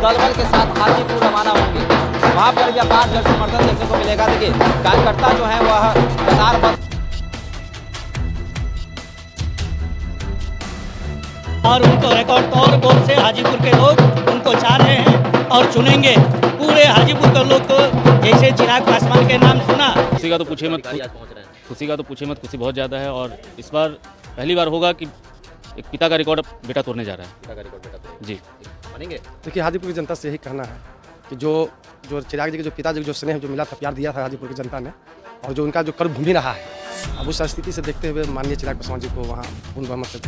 दलबल के साथ हाजीपुर रवाना होंगे। वहां पर भी अपार जन समर्थन देखने को मिलेगा। देखिए कार्यकर्ता जो है वह कतारबद्ध और उनको रिकॉर्ड तौर वोट से हाजीपुर के लोग उनको चाह रहे हैं और चुनेंगे। पूरे हाजीपुर के लोग को जैसे चिराग पासवान के नाम सुना, खुशी का तो पूछे मत, खुशी बहुत ज़्यादा है। और इस बार पहली बार होगा कि एक पिता का रिकॉर्ड बेटा तोड़ने जा रहा है। पिता का रिकॉर्ड बेटा जी बनेंगे। देखिए हाजीपुर की जनता से यही कहना है कि जो चिराग जी के जो पिताजी को जो स्नेह जो मिला था, प्यार दिया था हाजीपुर की जनता ने, और जो उनका जो कर्म भूमि रहा है, अब उस स्थिति से देखते हुए माननीय चिराग पासवान जी को वहाँ पूर्ण बहुमत से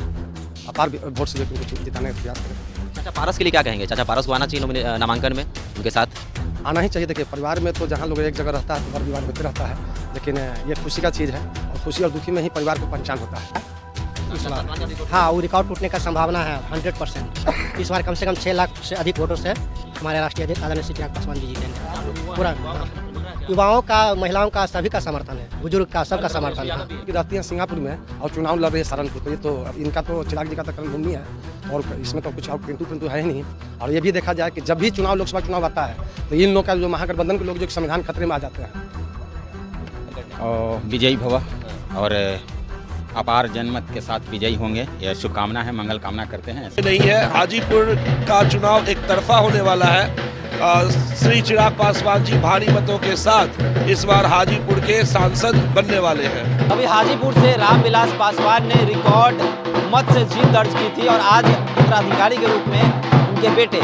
अपार वोट से उनको जिताने का प्रयास करें। चाचा पारस के लिए क्या कहेंगे? चाचा पारस को आना चाहिए नामांकन में, उनके साथ आना ही चाहिए। देखिए परिवार में तो जहाँ लोग एक जगह रहता है तो घर विवाद होते रहता है, लेकिन ये खुशी का चीज़ है और खुशी और दुखी में ही परिवार को पहचान होता है। हाँ, वो रिकॉर्ड टूटने का संभावना है 100%। इस बार कम से कम 6 लाख से अधिक वोटों से हमारे राष्ट्रीय अध्यक्ष आदरणीय श्री चिराग पासवान जी जीतेंगे। पूरा युवाओं का, महिलाओं का, सभी का समर्थन है, बुजुर्ग का, सबका समर्थन है। कि रहती हैं सिंगापुर में और चुनाव लड़ रहे हैं सहारनपुर, तो ये तो इनका तो चिराग जी का तो कर्मभूमि है और इसमें तो कुछ और किंतु है ही नहीं। और ये भी देखा जाए कि जब भी चुनाव लोकसभा चुनाव आता है तो इन लोग का जो महागठबंधन के लोग जो संविधान खतरे में आ जाते हैं। विजयी भव और अपार जनमत के साथ विजयी होंगे, यह शुभकामना है, मंगल कामना करते हैं। नहीं है, हाजीपुर का चुनाव एक तरफा होने वाला है। श्री चिराग पासवान जी भारी मतों के साथ इस बार हाजीपुर के सांसद बनने वाले हैं। अभी हाजीपुर से रामविलास पासवान ने रिकॉर्ड मत से जीत दर्ज की थी और आज उत्तराधिकारी के रूप में उनके बेटे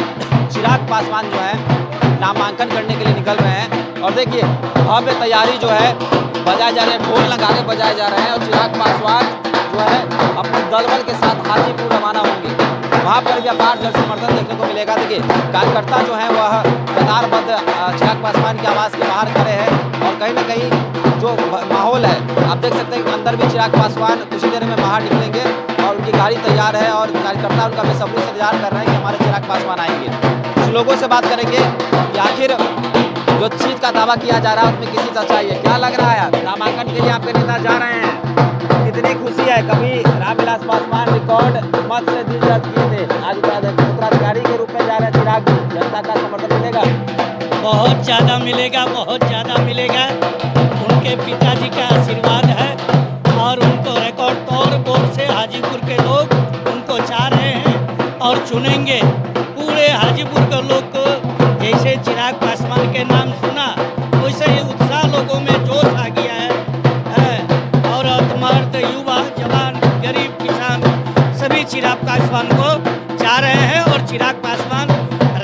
चिराग पासवान जो है नामांकन करने के लिए निकल रहे हैं। और देखिए भव्य तैयारी जो है बजाए जा रहे हैं, ढोल नगाड़े बजाए जा रहे हैं और चिराग पासवान जो है अपने दलबल के साथ हाजीपुर रवाना होंगे। वहाँ पर भी अपार जन समर्थन देखने को मिलेगा। देखिए कार्यकर्ता जो है वह कतारबद्ध चिराग पासवान के आवास के बाहर खड़े हैं और कहीं ना कहीं जो माहौल है आप देख सकते हैं कि अंदर भी चिराग पासवान कुछ ही देर में बाहर निकलेंगे और उनकी गाड़ी तैयार है और कार्यकर्ता उनका बेसब्री से इंतजार कर रहे हैं कि हमारे चिराग पासवान आएंगे। कुछ लोगों से बात करेंगे कि आखिर जो चीज का दावा किया जा रहा है उसमें किसी सच्चाई है। क्या लग रहा है नामांकन के लिए आपके नेता जा रहे हैं, कितनी खुशी है? कभी रामविलास पासवान रिकॉर्ड मत से जीत दर्ज किए थे, आज उत्तराधिकारी के रूप में जा रहे हैं चिराग जी, जनता का समर्थन मिलेगा? बहुत ज़्यादा मिलेगा, बहुत ज़्यादा मिलेगा। उनके पिताजी का आशीर्वाद है और उनको रिकॉर्ड तौर वोट से हाजीपुर के लोग उनको चाह रहे हैं और चुनेंगे। पूरे हाजीपुर के लोग को जैसे चिराग पासवान के नाम सुना वैसे ही उत्साह लोगों में जोश आ गया है। औरत, मर्द, युवा, जवान, गरीब, किसान सभी चिराग पासवान को चाह रहे हैं और चिराग पासवान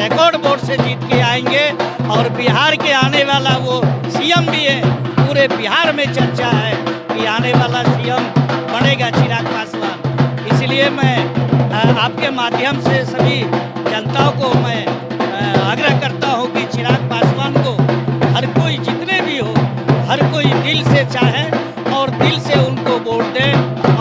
रिकॉर्ड वोट से जीत के आएंगे और बिहार के आने वाला वो सीएम भी है। पूरे बिहार में चर्चा है कि आने वाला सीएम बनेगा चिराग पासवान। इसलिए मैं आपके माध्यम से सभी जनताओं को मैं आग्रह करता हूँ कि चिराग पासवान को हर कोई जितने भी हो हर कोई दिल से चाहे और दिल से उनको वोट दे।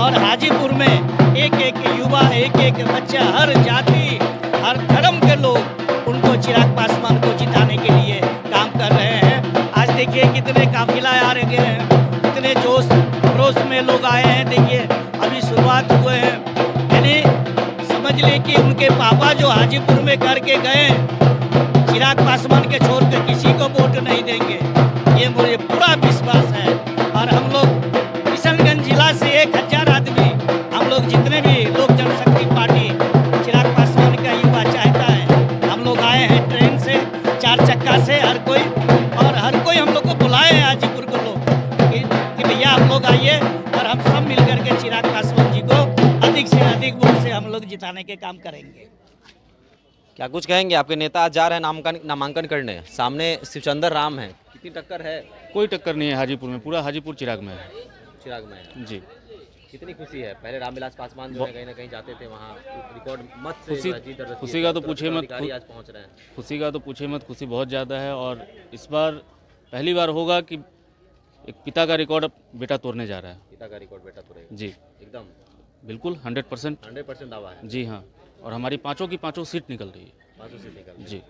और हाजीपुर में एक एक युवा, एक एक बच्चा, हर जाति, हर धर्म के लोग उनको चिराग पासवान को जिताने के लिए काम कर रहे हैं। आज देखिए कितने काफिला आ रहे हैं, कितने जोश खरोश में लोग आए हैं। देखिए अभी शुरुआत हुए हैं, यानी समझ ले कि उनके पापा जो हाजीपुर में करके गए चिराग पासवान के छोड़ कर किसी को वोट नहीं देंगे, ये मुझे पूरा विश्वास है। और हम लोग किशनगंज जिला से 1000 आदमी, हम लोग जितने भी लोक जनशक्ति पार्टी चिराग पासवान का युवा चाहता है, हम लोग आए हैं ट्रेन से, 4 चक्का से, हर कोई हम लोग को बुलाए हैं हाजीपुर को लोग कि भैया हम लोग आइए और हम सब मिल करके चिराग पासवान जी को अधिक से अधिक वोट से हम लोग जिताने के काम करेंगे। क्या कुछ कहेंगे? आपके नेता आज जा रहे हैं नामांकन करने, सामने शिवचंद्र राम है, कितनी टक्कर है? कोई टक्कर नहीं है हाजीपुर में, पूरा हाजीपुर चिराग में है। चिराग में है जी। कितनी खुशी है? पहले रामविलास पासवान जो है कहीं ना कहीं जाते थे वहाँ रिकॉर्ड मत से जीत दर्ज की खुशी का तो पूछे मत, आज पहुँच रहे हैं। खुशी का तो पूछे मत, खुशी बहुत ज़्यादा है। और इस बार पहली बार होगा कि एक पिता का रिकॉर्ड बेटा तोड़ने जा रहा है। पिता का रिकॉर्ड बेटा तोड़ेगा जी, एकदम बिल्कुल 100% दावा है। जी हाँ, और हमारी पाँचों की पाँचों सीट निकल रही है। 500 सीट निकल रही है। जी।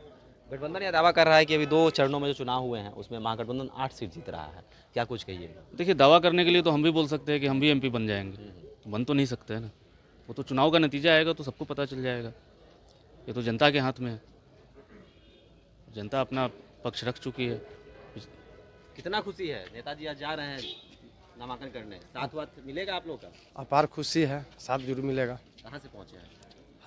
गठबंधन यह दावा कर रहा है कि अभी 2 चरणों में जो चुनाव हुए हैं उसमें महागठबंधन 8 सीट जीत रहा है, क्या कुछ कहिए? देखिए दावा करने के लिए तो हम भी बोल सकते हैं कि हम भी एमपी बन जाएंगे, बन तो नहीं सकते हैं ना। वो तो चुनाव का नतीजा आएगा तो सबको पता चल जाएगा, ये तो जनता के हाथ में है। जनता अपना पक्ष रख चुकी है। कितना खुशी है नेताजी आज जा रहे हैं नामांकन करने, साथ वाथ मिलेगा आप लोग का? अपार खुशी है, साथ जरूर मिलेगा। कहाँ से पहुँचे हैं?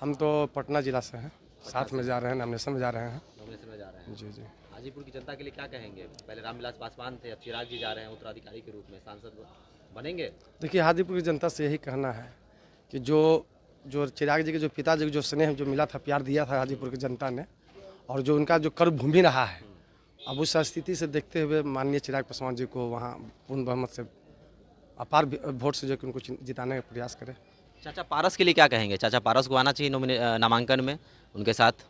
हम तो पटना जिला से हैं, साथ में जा रहे हैं, नॉमिनेशन में जा रहे हैं। नॉमिनेशन में जा रहे हैं। जी जी। हाजीपुर की जनता के लिए क्या कहेंगे? पहले रामविलास पासवान थे, अब चिराग जी जा रहे हैं उत्तराधिकारी के रूप में, सांसद बनेंगे? देखिए, हाजीपुर की जनता से यही कहना है कि जो चिराग जी के जो पिताजी को जो स्नेह जो मिला था, प्यार दिया था हाजीपुर की जनता ने, और जो उनका जो कर्म भूमि रहा है, अब उस स्थिति से देखते हुए माननीय चिराग पासवान जी को वहाँ पूर्ण बहुमत से अपार वोट से जो कि उनको जिताने का प्रयास करें। चाचा पारस के लिए क्या कहेंगे? चाचा पारस को आना चाहिए नामांकन में, उनके साथ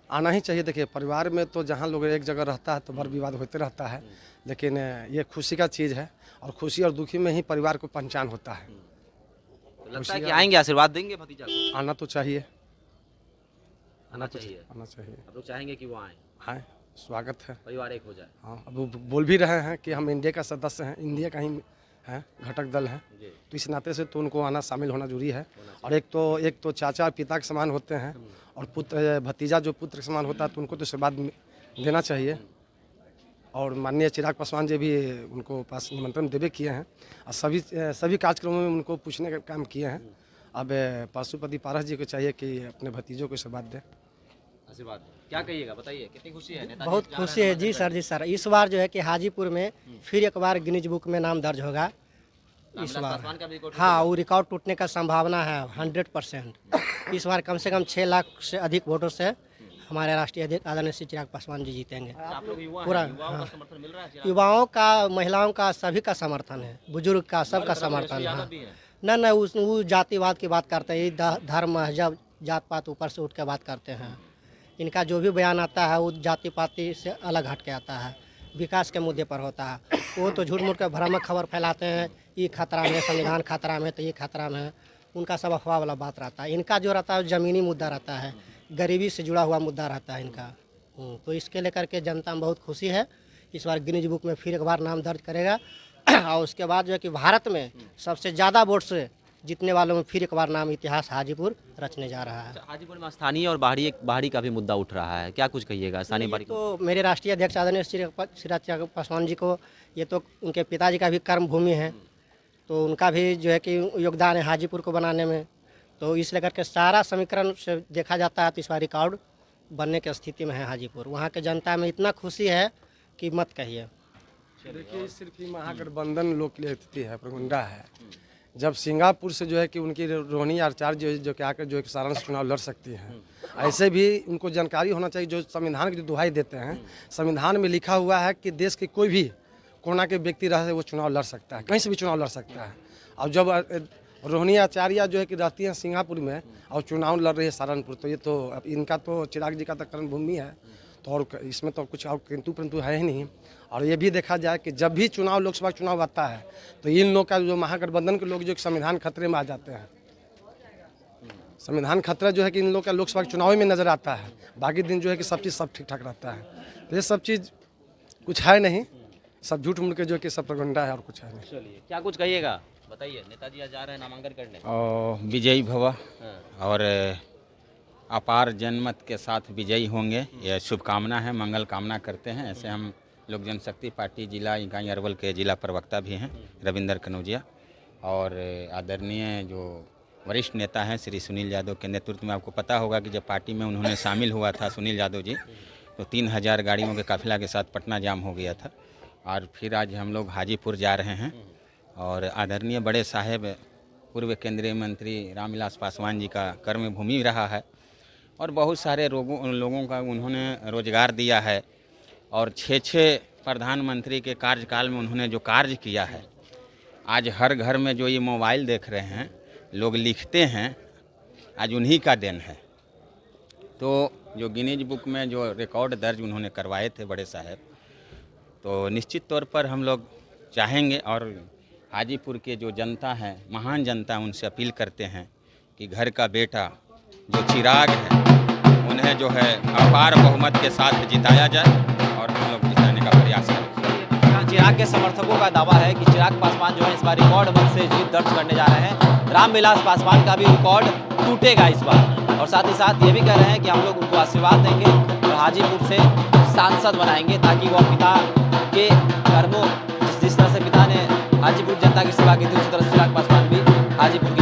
आना ही चाहिए। देखिए, परिवार में तो जहाँ लोग एक जगह रहता है तो बर विवाद होते रहता है, लेकिन ये खुशी का चीज़ है, और खुशी और दुखी में ही परिवार को पहचान होता है। तो लगता है कि आएंगे, आशीर्वाद देंगे भतीजा को? आना तो चाहिए, आना चाहिए। आना चाहिए। आप लोग चाहेंगे कि वो आए, आए, स्वागत है। परिवार एक हो जाए। हाँ, अब वो बोल भी रहे हैं कि हम इंडिया का सदस्य हैं, इंडिया का ही है, घटक दल है, जी। तो इस नाते से तो उनको आना शामिल होना जरूरी है। और एक तो चाचा पिता के समान होते हैं, और पुत्र भतीजा जो पुत्र के समान होता है, तो उनको तो आशीर्वाद देना चाहिए। और माननीय चिराग पासवान जी भी उनको पास निमंत्रण देवे किए हैं, और सभी कार्यक्रमों में उनको पूछने का काम किए हैं। अब पशुपति पारस जी को चाहिए कि अपने भतीजों को आशीर्वाद दें। आशीर्वाद क्या कहिएगा, बताइए कितनी खुशी है? नेताजी बहुत जा रहे खुशी हैं है जी सर। जी सर, इस बार जो है कि हाजीपुर में फिर एक बार गिनीज बुक में नाम दर्ज होगा इस रामविलास बार। पासवान का भी रिकॉर्ड हाँ, वो रिकॉर्ड टूटने का संभावना है 100%। इस बार कम से कम 6 लाख से अधिक वोटों से हमारे राष्ट्रीय अध्यक्ष आदरणीय श्री चिराग पासवान जी जीतेंगे। आप लोग युवा पूरा, हैं, युवाओं का हाँ। समर्थन मिल रहा है? युवाओं का, महिलाओं का, सभी का समर्थन है, बुजुर्ग का, सबका समर्थन है। भी है। न वो जातिवाद की बात करते हैं, ये धर्म मजहब जात पात ऊपर से उठ के बात करते हैं। इनका जो भी बयान आता है वो जाति पाति से अलग हट के आता है, विकास के मुद्दे पर होता है। वो तो झूठ मूठ के भ्रामक खबर फैलाते हैं, ये खतरा में, संविधान खतरा में, तो ये खतरा में है। उनका सब अफवाह वाला बात रहता है। इनका जो रहता है ज़मीनी मुद्दा रहता है, गरीबी से जुड़ा हुआ मुद्दा रहता है इनका। तो इसके लेकर के जनता में बहुत खुशी है। इस बार गिनीज बुक में फिर एक बार नाम दर्ज करेगा, और उसके बाद जो है कि भारत में सबसे ज़्यादा वोट से जीतने वालों में फिर एक बार नाम इतिहास हाजीपुर रचने जा रहा है। हाजीपुर में स्थानीय और बाहरी का भी मुद्दा उठ रहा है, क्या कुछ कहिएगा स्थानीय बाहरी? तो मेरे राष्ट्रीय अध्यक्ष आदरणीय श्री चिराग पासवान जी को, ये तो उनके पिताजी का भी कर्म भूमि है, तो उनका भी जो है कि योगदान है हाजीपुर को बनाने में। तो इस लेकर के सारा समीकरण से देखा जाता है तो इस बार रिकॉर्ड बनने की स्थिति में है हाजीपुर। वहाँ के जनता में इतना खुशी है कि मत कहिए। देखिए, सिर्फ ही महागठबंधन लोग के लिए स्थिति है, प्रगुंडा है। जब सिंगापुर से जो है कि उनकी रोहिणी आचार्य जो कि आकर जो है कि सारण से चुनाव लड़ सकती हैं, ऐसे भी उनको जानकारी होना चाहिए। जो संविधान की जो दुहाई देते हैं, संविधान में लिखा हुआ है कि देश के कोई भी कोना के व्यक्ति रहे वो चुनाव लड़ सकता है, कहीं से भी चुनाव लड़ सकता है। और जब रोहिणी आचार्य जो है कि रहती हैं सिंगापुर में और चुनाव लड़ रही है सहारनपुर, तो ये तो अब इनका तो चिराग जी का तो कर्म भूमि है, तो और इसमें तो कुछ और किंतु परंतु है ही नहीं। और ये भी देखा जाए कि जब भी चुनाव लोकसभा चुनाव आता है तो इन लोग का जो महागठबंधन के लोग जो संविधान खतरे में आ जाते हैं। संविधान खतरा जो है कि इन लोग का लोकसभा चुनाव में नजर आता है, बाकी दिन जो है कि सब चीज़ सब ठीक ठाक रहता है। तो ये सब चीज़ कुछ है नहीं, सब झूठ मूठ के जो है कि सब प्रगंडा है और कुछ है नहीं। चलिए, क्या कुछ कहिएगा, बताइए। नेताजी आज जा रहे हैं नामांकन करने। और विजयी भव और अपार जनमत के साथ विजयी होंगे, यह शुभकामना है, मंगल कामना करते हैं। ऐसे हम लोक जनशक्ति पार्टी जिला इकाई अरवल के जिला प्रवक्ता भी हैं रविंदर कनौजिया, और आदरणीय जो वरिष्ठ नेता हैं श्री सुनील यादव के नेतृत्व में। आपको पता होगा कि जब पार्टी में उन्होंने शामिल हुआ था सुनील यादव जी, तो 3000 गाड़ियों के काफिला के साथ पटना जाम हो गया था। और फिर आज हम लोग हाजीपुर जा रहे हैं, और आदरणीय बड़े साहेब पूर्व केंद्रीय मंत्री रामविलास पासवान जी का कर्म भूमि रहा है, और बहुत सारे लोगों का उन्होंने रोजगार दिया है, और 6 प्रधानमंत्री के कार्यकाल में उन्होंने जो कार्य किया है, आज हर घर में जो ये मोबाइल देख रहे हैं, लोग लिखते हैं, आज उन्हीं का देन है। तो जो गिनीज बुक में जो रिकॉर्ड दर्ज उन्होंने करवाए थे बड़े साहब, तो निश्चित तौर पर हम लोग चाहेंगे, और हाजीपुर के जो जनता है, महान जनता, उनसे अपील करते हैं कि घर का बेटा जो चिराग है, उन्हें जो है अपार बहुमत के साथ जिताया जाए, और हम लोग जिताने का प्रयास करें। चिराग के समर्थकों का दावा है कि चिराग पासवान जो है इस बार रिकॉर्ड मत से जीत दर्ज करने जा रहे हैं। रामविलास पासवान का भी रिकॉर्ड टूटेगा इस बार, और साथ ही साथ ये भी कह रहे हैं कि हम लोग उनको आशीर्वाद देंगे और हाजीपुर से सांसद बनाएंगे, ताकि वो पिता के कर्मों जिस तरह से पिता ने हाजीपुर जनता की सेवा की थी, उसी तरह से चिराग पासवान भी हाजीपुर